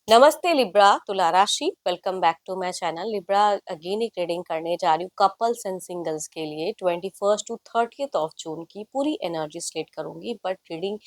नमस्ते लिब्रा तुला राशि। Welcome back to my channel. Libra again एक रीडिंग करने जा रही हूँ कपल्स एंड सिंगल्स के लिए 21 टू 30 ऑफ जून की पूरी एनर्जी स्टेट करूंगी। बट रीडिंग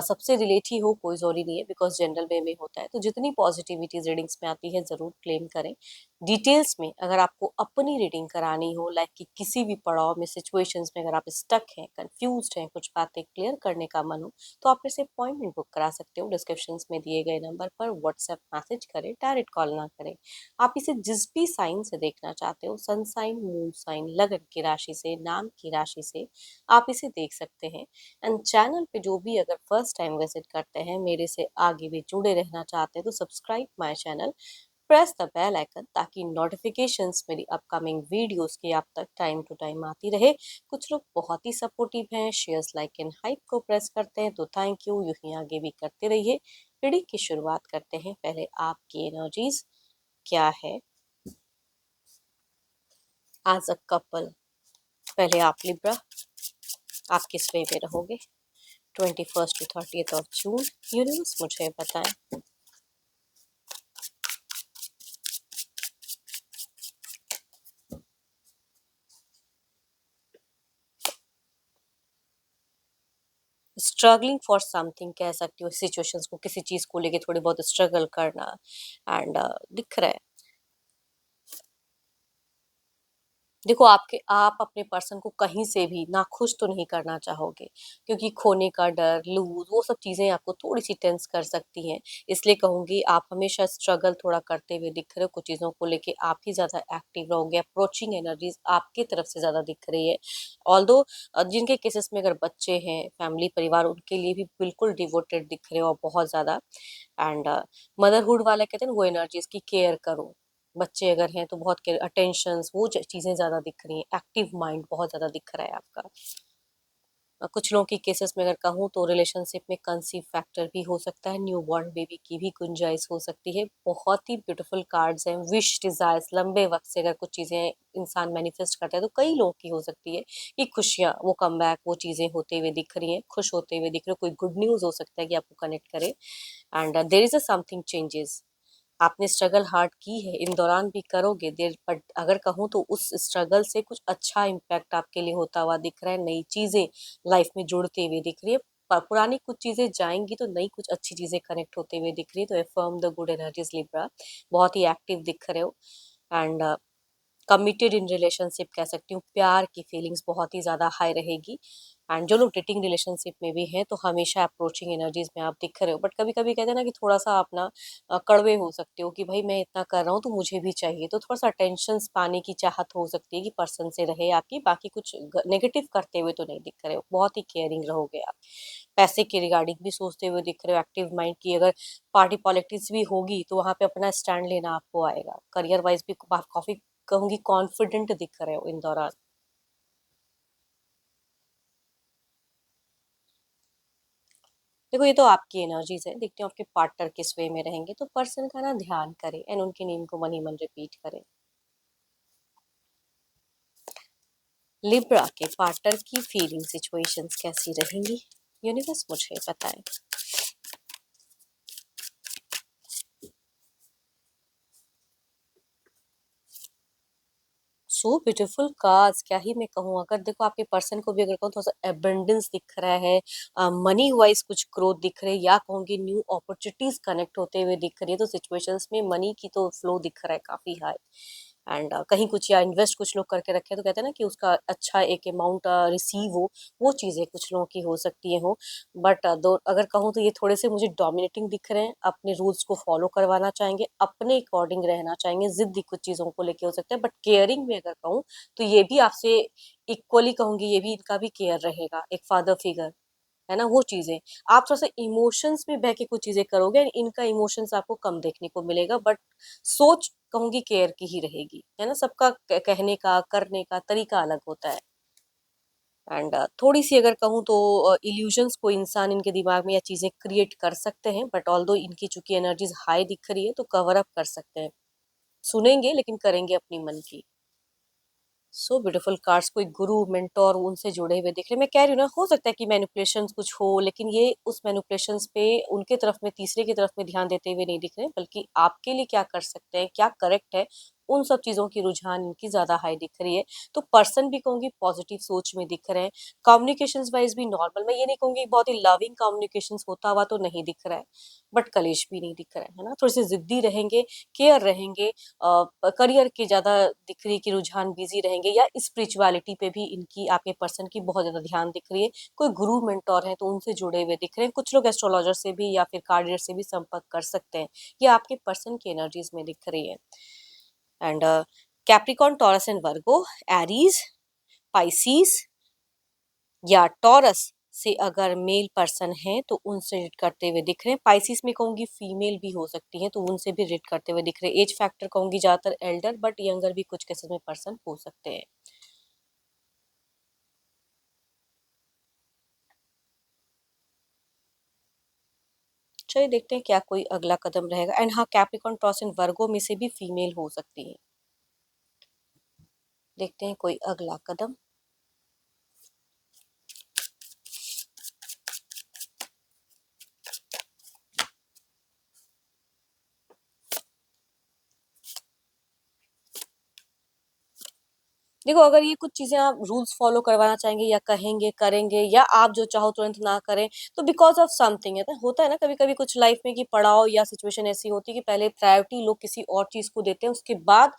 सबसे रिलेट ही हो कोई जरूरी नहीं है, बिकॉज जनरल वे में होता है। तो जितनी पॉजिटिविटीज रीडिंग्स में आती है जरूर क्लेम करें। डिटेल्स में अगर आपको अपनी रीडिंग करानी हो, लाइक कि किसी भी पड़ाव में, सिचुएशंस में अगर आप स्टक हैं, कंफ्यूज्ड हैं, कुछ बातें क्लियर करने का मन हो, तो आप इसे अपॉइंटमेंट बुक करा सकते हो। डिस्क्रिप्शन में दिए गए नंबर पर व्हाट्सएप मैसेज करें, डायरेक्ट कॉल ना करें। आप इसे जिस भी साइन से देखना चाहते हो, सन साइन, मून साइन, लगन की राशि से, नाम की राशि से, आप इसे देख सकते हैं। एंड चैनल पे जो भी अगर फर्स्ट टाइम विजिट करते हैं, मेरे से आगे भी जुड़े रहना चाहते हैं, तो subscribe my channel, press the bell icon, ताकि नोटिफिकेशंस मेरी अपकमिंग वीडियोस की आप तक टाइम टू टाइम आती रहे। कुछ लोग बहुत ही सपोर्टिव हैं, शेयर्स, लाइक एंड हाइप को प्रेस करते हैं, तो थैंक यू। यूं ही आगे भी करते रहिए। रीडिंग की शुरुआत करते हैं। पहले आपकी एनर्जीज क्या है एज अ कपल। पहले आप लिब्रा, आप किस वे में रहोगे 21 टू 30 ऑफ जून? यूनिवर्स मुझे बताएं। स्ट्रगलिंग फॉर समथिंग कह सकती हो सिचुएशंस को, किसी चीज को लेके थोड़ी बहुत स्ट्रगल करना। एंड दिख रहा है, देखो आप अपने पर्सन को कहीं से भी नाखुश तो नहीं करना चाहोगे, क्योंकि खोने का डर, लूज, वो सब चीजें आपको थोड़ी सी टेंस कर सकती हैं। इसलिए कहूंगी आप हमेशा स्ट्रगल थोड़ा करते हुए दिख रहे हो। कुछ चीजों को लेके आप ही ज्यादा एक्टिव रहोगे। अप्रोचिंग एनर्जीज आपकी तरफ से ज्यादा दिख रही है। ऑल्दो जिनके केसेस में अगर बच्चे हैं, फैमिली, परिवार, उनके लिए भी बिल्कुल डिवोटेड दिख रहे हो, और बहुत ज्यादा। एंड मदरहुड वाला कहते हैं ना, वो एनर्जीज की केयर करो। बच्चे अगर हैं तो बहुत केयर, अटेंशंस, वो चीजें ज्यादा दिख रही हैं। एक्टिव माइंड बहुत ज्यादा दिख रहा है आपका। कुछ लोगों की केसेस में अगर कहूँ तो रिलेशनशिप में कंसीव फैक्टर भी हो सकता है, न्यू बॉर्न बेबी की भी गुंजाइश हो सकती है। बहुत ही ब्यूटीफुल कार्ड्स हैं। विश, डिजायर्स, लंबे वक्त से अगर कुछ चीजें इंसान मैनिफेस्ट करता है, तो कई लोगों की हो सकती है कि खुशियां, वो कम बैक, वो चीजें होते हुए दिख रही हैं, खुश होते हुए दिख रहे हो। कोई गुड न्यूज हो सकता है कि आपको कनेक्ट करे। And there is a something changes. आपने स्ट्रगल हार्ड की है, इन दौरान भी करोगे देर, बट अगर कहूँ तो उस स्ट्रगल से कुछ अच्छा इम्पैक्ट आपके लिए होता हुआ दिख रहा है। नई चीजें लाइफ में जुड़ते हुए दिख रही है। पुरानी कुछ चीजें जाएंगी तो नई कुछ अच्छी चीजें कनेक्ट होते हुए दिख रही है। तो affirm the good energies Libra. बहुत ही एक्टिव दिख रहे हो। एंड कमिटेड इन रिलेशनशिप कह सकती हूँ। प्यार की फीलिंग्स बहुत ही ज़्यादा हाई रहेगी। एंड जो लोग डेटिंग रिलेशनशिप में भी हैं, तो हमेशा अप्रोचिंग एनर्जीज में आप दिख रहे हो। बट कभी कभी कहते हैं ना कि थोड़ा सा आप ना कड़वे हो सकते हो, कि भाई मैं इतना कर रहा हूँ तो मुझे भी चाहिए। तो थोड़ा सा अटेंशन पाने की चाहत हो सकती है कि पर्सन से रहे आपकी। बाकी कुछ नेगेटिव करते हुए तो नहीं दिख रहे हो। बहुत ही केयरिंग रहोगे आप। पैसे के रिगार्डिंग भी सोचते हुए दिख रहे हो। एक्टिव माइंड की अगर पार्टी पॉलिटिक्स भी होगी तो वहां पे अपना स्टैंड लेना आपको आएगा। करियर वाइज भी काफी, कहूंगी, कॉन्फिडेंट दिख रहे हो इन दौरान। देखो, ये तो आपकी एनर्जीज है। देखते हो आपके पार्टनर किस वे में रहेंगे। तो पर्सन का ना ध्यान करें एंड उनके नेम को मन ही मन रिपीट करें। लिब्रा के पार्टनर की फीलिंग सिचुएशंस कैसी रहेंगी? यूनिवर्स मुझे बताएं। सो ब्यूटीफुल कार्ड्स, क्या ही मैं कहूँ। अगर देखो आपके पर्सन को भी अगर कहूँ, थोड़ा सा एबंडेंस दिख रहा है, मनी वाइज कुछ ग्रोथ दिख रही है, या कहूँगी न्यू अपॉर्चुनिटीज कनेक्ट होते हुए दिख रही है। तो सिचुएशंस में मनी की तो फ्लो दिख रहा है काफी हाई। एंड कहीं कुछ या इन्वेस्ट कुछ लोग करके रखे हैं, तो कहते हैं ना कि उसका अच्छा एक अमाउंट रिसीव हो। वो चीजें कुछ लोगों की हो सकती है हो। बट दो अगर कहूँ तो ये थोड़े से मुझे डोमिनेटिंग दिख रहे हैं। अपने रूल्स को फॉलो करवाना चाहेंगे, अपने अकॉर्डिंग रहना चाहेंगे। जिद्दी कुछ चीजों को लेके हो सकता है। बट केयरिंग में अगर कहूँ तो ये भी आपसे इक्वली, कहूंगी, ये भी इनका भी केयर रहेगा। एक फादर फिगर है ना, वो चीजें। आप थोड़ा सा इमोशंस में बह के कुछ चीजें करोगे, इनका इमोशंस आपको कम देखने को मिलेगा। बट सोच, कहूंगी, केयर की ही रहेगी। है ना, सबका कहने का, करने का तरीका अलग होता है। एंड थोड़ी सी अगर कहूँ तो इल्यूजन्स को इंसान इनके दिमाग में या चीजें क्रिएट कर सकते हैं। बट ऑल दो इनकी चूंकि एनर्जीज हाई दिख रही है, तो कवर अप कर सकते हैं। सुनेंगे लेकिन करेंगे अपनी मन की। सो ब्यूटीफुल कार्ड्स, कोई गुरु मेंटोर उनसे जुड़े हुए दिख रहे हैं। मैं कह रही हूँ ना, हो सकता है कि मैनिपुलेशंस कुछ हो, लेकिन ये उस मैनिपुलेशंस पे उनके तरफ में, तीसरे की तरफ में ध्यान देते हुए नहीं दिख रहे हैं, बल्कि आपके लिए क्या कर सकते हैं, क्या करेक्ट है, उन सब चीज़ों की रुझान इनकी ज़्यादा हाई दिख रही है। तो पर्सन भी कहूँगी पॉजिटिव सोच में दिख रहे हैं। कम्युनिकेशंस वाइज भी नॉर्मल, मैं ये नहीं कहूँगी बहुत ही लविंग कम्युनिकेशंस होता हुआ तो नहीं दिख रहा है, बट कलेश भी नहीं दिख रहा है ना? थोड़े से ज़िद्दी रहेंगे, केयर रहेंगे, करियर के ज़्यादा दिख रही है कि रुझान बिजी रहेंगे, या स्पिरिचुअलिटी पे भी इनकी, आपके पर्सन की बहुत ज़्यादा ध्यान दिख रही है। कोई गुरु मेंटोर है तो उनसे जुड़े हुए दिख रहे हैं। कुछ लोग एस्ट्रोलॉजर से भी या फिर कार्डियर से भी संपर्क कर सकते हैं। ये आपके पर्सन की एनर्जीज में दिख रही है। And Capricorn, Taurus and Virgo, Aries, Pisces या टॉरस से अगर मेल पर्सन है तो उनसे रीड करते हुए दिख रहे हैं। पाइसिस में कहूंगी फीमेल भी हो सकती हैं, तो उनसे भी रीड करते हुए दिख रहे हैं। एज फैक्टर कहूंगी ज्यादातर एल्डर, बट यंगर भी कुछ केसेस में पर्सन हो सकते हैं। चलिए देखते हैं क्या कोई अगला कदम रहेगा। एंड हाँ, कैप्रिकॉन, टॉरस एंड वर्गो में से भी फीमेल हो सकती है। देखते हैं कोई अगला कदम। देखो, अगर ये कुछ चीज़ें आप रूल्स फ़ॉलो करवाना चाहेंगे या कहेंगे, करेंगे, या आप जो चाहो तुरंत ना करें, तो बिकॉज़ ऑफ समथिंग है ना, होता है ना कभी-कभी कुछ लाइफ़ में कि पड़ाव या सिचुएशन ऐसी होती है कि पहले प्रायोरिटी लोग किसी और चीज़ को देते हैं, उसके बाद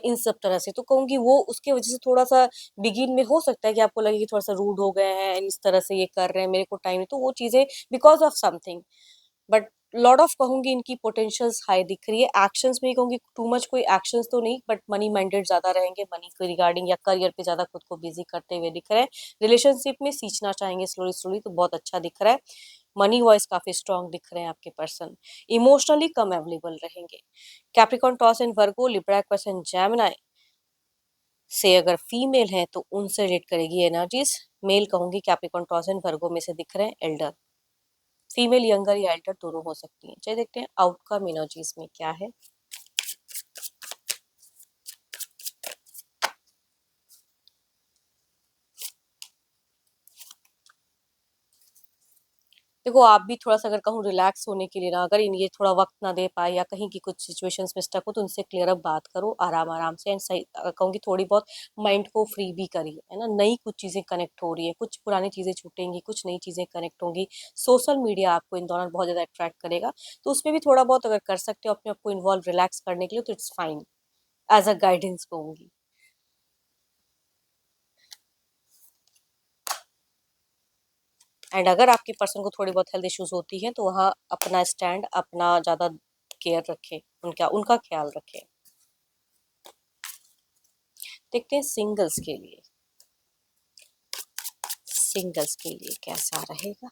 इन सब तरह से। तो कहूँगी वो उसकी वज़ह से थोड़ा-सा बिगिन में हो सकता है कि आपको लगे कि थोड़ा-सा रूड हो गए हैं, इस तरह से ये कर रहे हैं, मेरे को टाइम नहीं, तो वो चीज़ें because of something. But lot of कहूँगी इनकी पोटेंशियल्स हाई दिख रही है। एक्शंस में ही कहूँगी टू मच कोई एक्शंस तो नहीं, बट मनी माइंडेड ज़्यादा रहेंगे, मनी के रिगार्डिंग या करियर पे ज़्यादा खुद को बिज़ी करते हुए दिख रहे हैं। रिलेशनशिप में सींचना चाहेंगे स्लोली-स्लोली, तो बहुत अच्छा दिख रहा है। मनी वाइज़ काफ़ी स्ट्रॉन्ग दिख रहे हैं आपके पर्सन। इमोशनली कम अवेलेबल रहेंगे। Capricorn, taurus and Virgo, Libra, Aquarius and Gemini से अगर फीमेल हैं तो उनसे रिलेट करेगी एनर्जीज़। मेल कहूँगी कैप्रिकॉर्न, टॉरस एंड वर्गो में से दिख रहे हैं एल्डर। फीमेल यंगर या एल्डर दोनों हो सकती हैं। चलिए देखते हैं आउटकम एनर्जीज में क्या है। देखो, आप भी थोड़ा-सा अगर कहूँ रिलैक्स होने के लिए ना, अगर इन ये थोड़ा वक़्त ना दे पाए या कहीं की कुछ सिचुएशंस में स्टक हो, तो उनसे क्लियर अप बात करो आराम-आराम से। एंड सही कहूँगी थोड़ी बहुत माइंड को फ्री भी करिए, है ना? नई कुछ चीज़ें कनेक्ट हो रही है, कुछ पुरानी चीज़ें छूटेंगी, कुछ नई चीज़ें कनेक्ट होंगी। सोशल मीडिया आपको इन दौरान बहुत ज़्यादा अट्रैक्ट करेगा, तो उसमें भी थोड़ा बहुत अगर कर सकते हो अपने आप को इन्वॉल्व रिलैक्स करने के लिए, तो it's fine, as a guidance कहूँगी। एंड अगर आपके पर्सन को थोड़ी बहुत हेल्थ इश्यूज होती हैं, तो वहाँ अपना स्टैंड, अपना ज़्यादा केयर रखें, उनका उनका ख्याल रखें। देखते हैं सिंगल्स के लिए कैसा रहेगा।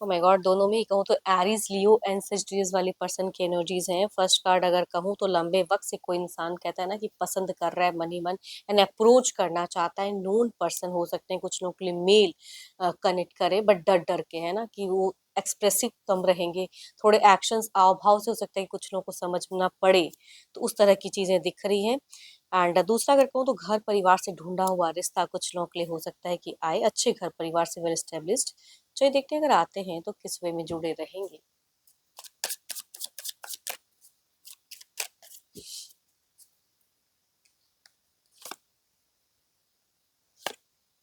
ओ माय गॉड, दोनों में ही कहूँ तो एरीज, लियो एंड सेजिटेरियस वाले पर्सन की एनर्जीज हैं। फर्स्ट कार्ड अगर कहूँ तो लंबे वक्त से कोई इंसान कहता है ना कि पसंद कर रहा है मन ही मन, एंड अप्रोच करना चाहता है। नोन पर्सन हो सकते हैं कुछ लोगों के लिए, मेल कनेक्ट करे, बट डर डर के, है ना, कि वो एक्सप्रेसिव कम रहेंगे। थोड़े एक्शंस आव भाव से हो सकता है कि कुछ लोगों को समझना पड़े, तो उस तरह की चीजें दिख रही हैं। एंड दूसरा अगर कहूँ तो घर परिवार से ढूंढा हुआ रिश्ता कुछ लोगों के लिए हो सकता है कि आए, अच्छे घर परिवार से, वेल एस्टेब्लिश्ड। चलिए देखते हैं अगर आते हैं तो किस वे में जुड़े रहेंगे।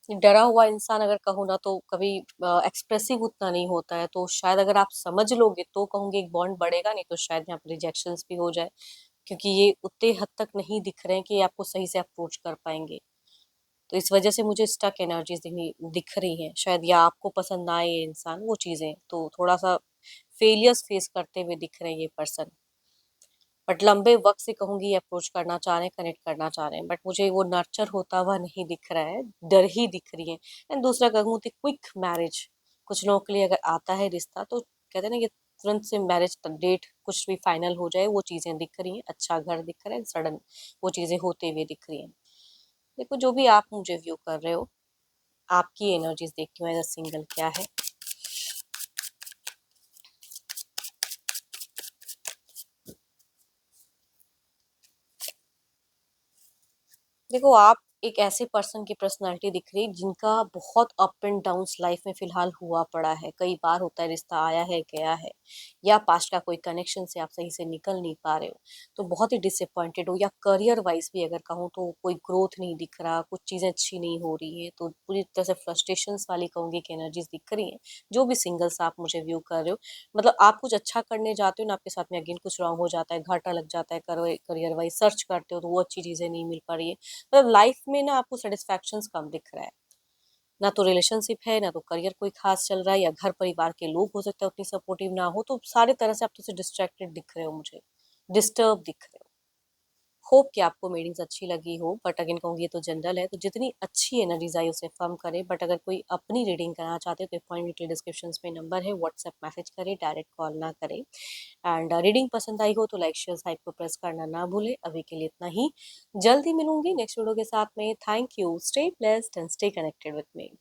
डरा हुआ इंसान अगर कहूँ ना, तो कभी एक्सप्रेसिव उतना नहीं होता है, तो शायद अगर आप समझ लोगे तो कहूँगी एक बॉन्ड बढ़ेगा, नहीं तो शायद यहाँ पर रिजेक्शंस भी हो जाए, क्योंकि ये उतने हद तक नहीं दिख रहे हैं कि आपको सही से अप्रोच कर पाएंगे। तो इस वजह से मुझे स्टक एनर्जीज दिख रही हैं। शायद या आपको पसंद ना आए ये इंसान, वो चीज़ें तो थोड़ा सा फेलियर्स फेस करते हुए दिख रहे हैं ये पर्सन। बट लंबे वक्त से कहूंगी अप्रोच करना चाह रहे हैं, कनेक्ट करना चाह रहे हैं, बट मुझे वो नर्चर होता हुआ नहीं दिख रहा है, डर ही दिख रही है। एंड दूसरा कहूँ तो क्विक मैरिज कुछ लोगों के लिए अगर आता है रिश्ता, तो कहते हैं ना कि तुरंत से मैरिज डेट कुछ भी फाइनल हो जाए, वो चीज़ें दिख रही हैं। अच्छा घर दिख रहा है, सडन वो चीज़ें होते हुए दिख रही हैं। देखो, जो भी आप मुझे व्यू कर रहे हो, आपकी एनर्जीज देखती हूँ एज अ सिंगल क्या है। देखो, आप एक ऐसे पर्सन की पर्सनैलिटी दिख रही जिनका बहुत अप एंड डाउन्स लाइफ में फ़िलहाल हुआ पड़ा है। कई बार होता है रिश्ता आया है, गया है या पास्ट का कोई कनेक्शन से आप सही से निकल नहीं पा रहे हो, तो बहुत ही डिसअपॉइंटेड हो या करियर वाइज़ भी अगर कहूँ तो कोई ग्रोथ नहीं दिख रहा, कुछ चीज़ें अच्छी नहीं हो रही हैं, तो पूरी तरह से फ्रस्ट्रेशंस वाली कहूँगी कि एनर्जीज़ दिख रही हैं। जो भी सिंगल्स आप मुझे व्यू कर रहे हो, मतलब आप कुछ अच्छा करने जाते हो ना, आपके साथ में अगेन कुछ रॉन्ग हो जाता है, घाटा लग जाता है, करियर वाइज़ सर्च करते हो तो वो अच्छी चीज़ें नहीं मिल पा रही है। मतलब लाइफ में ना आपको सेटिस्फैक्शंस कम दिख रहा है। ना तो रिलेशनशिप है, ना तो करियर कोई खास चल रहा है या घर परिवार के लोग हो सकता है उतनी सपोर्टिव ना हो, तो सारे तरह से आप तो डिस्ट्रैक्टेड दिख रहे हो मुझे, डिस्टर्ब दिख रहे हो। होप कि आपको मीटिंग्स अच्छी लगी हो, बट अगेन कहूँगी ये तो जनरल है, तो जितनी अच्छी एनर्जीज आई उसे फर्म करें, बट अगर कोई अपनी रीडिंग कराना चाहते हो तो पॉइंट नीचे डिस्क्रिप्शन में नंबर है, व्हाट्सएप मैसेज करें, डायरेक्ट कॉल ना करें। एंड रीडिंग पसंद आई हो तो लाइक शेयर हाइप को प्रेस करना ना भूले। अभी के लिए इतना ही, जल्दी मिलूंगी नेक्स्ट वीडियो के साथ में। Thank you, stay blessed and stay connected with me.